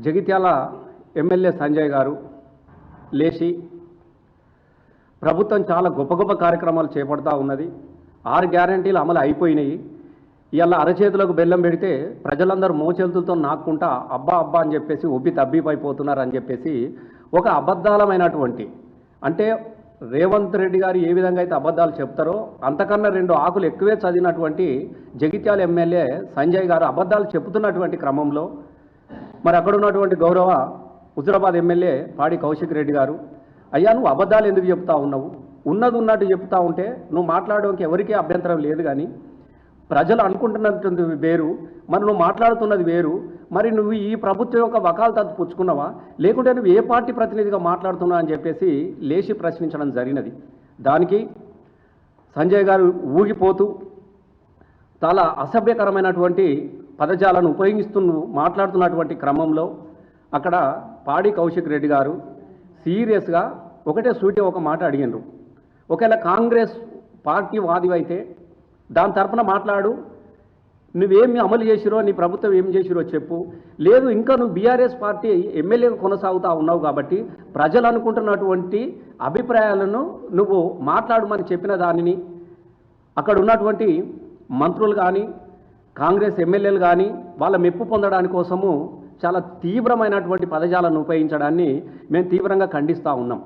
Jagtial MLA Sanjay గారు లేచి ప్రభుత్వం చాలా గొప్ప గొప్ప కార్యక్రమాలు చేపడతా ఉన్నది. 6 గ్యారెంటీలు అమలు అయిపోయినాయి. ఇవాళ అరచేతులకు బెల్లం పెడితే ప్రజలందరూ మోచేతులతో నాక్కుంటా అబ్బా అబ్బా అని చెప్పేసి ఉబ్బి తబ్బిపైపోతున్నారు అని చెప్పేసి ఒక అబద్ధాలమైనటువంటి, అంటే రేవంత్ రెడ్డి గారు ఏ విధంగా అయితే అబద్ధాలు చెప్తారో అంతకన్నా 2 ఆకులు ఎక్కువే చదివినటువంటి జగిత్యాల ఎమ్మెల్యే సంజయ్ గారు అబద్ధాలు చెబుతున్నటువంటి క్రమంలో మరి అక్కడ ఉన్నటువంటి గౌరవ హుజురాబాద్ ఎమ్మెల్యే పాడి కౌశిక్ రెడ్డి గారు, అయ్యా నువ్వు అబద్ధాలు ఎందుకు చెప్తా ఉన్నావు? ఉన్నది ఉన్నట్టు చెప్తా ఉంటే నువ్వు మాట్లాడడానికి ఎవరికీ అభ్యంతరం లేదు, కానీ ప్రజలు అనుకుంటున్నటువంటి వేరు, మరి నువ్వు మాట్లాడుతున్నది వేరు. మరి నువ్వు ఈ ప్రభుత్వం యొక్క వకాల్తాతు పుచ్చుకున్నావా, లేకుంటే నువ్వు ఏ పార్టీ ప్రతినిధిగా మాట్లాడుతున్నావు అని చెప్పేసి లేచి ప్రశ్నించడం జరిగినది. దానికి సంజయ్ గారు ఊగిపోతూ చాలా అసభ్యకరమైనటువంటి పదజాలను ఉపయోగిస్తూ మాట్లాడుతున్నటువంటి క్రమంలో అక్కడ పాడి కౌశిక్ రెడ్డి గారు సీరియస్గా ఒకటే సూటి ఒక మాట అడిగినారు. ఒకవేళ కాంగ్రెస్ పార్టీ వాదివైతే దాని తరఫున మాట్లాడు, నువ్వేమి అమలు చేసిరో, నీ ప్రభుత్వం ఏం చేసిరో చెప్పు. లేదు ఇంకా నువ్వు బీఆర్ఎస్ పార్టీ ఎమ్మెల్యేగా కొనసాగుతూ ఉన్నావు కాబట్టి ప్రజలు అనుకుంటున్నటువంటి అభిప్రాయాలను నువ్వు మాట్లాడమని చెప్పిన దానిని అక్కడ ఉన్నటువంటి మంత్రులు కానీ కాంగ్రెస్ ఎమ్మెల్యేలు కానీ వాళ్ళ మెప్పు పొందడానికి కోసము చాలా తీవ్రమైనటువంటి పదజాలను ఉపయోగించడాన్ని మేము తీవ్రంగా ఖండిస్తూ ఉన్నాం.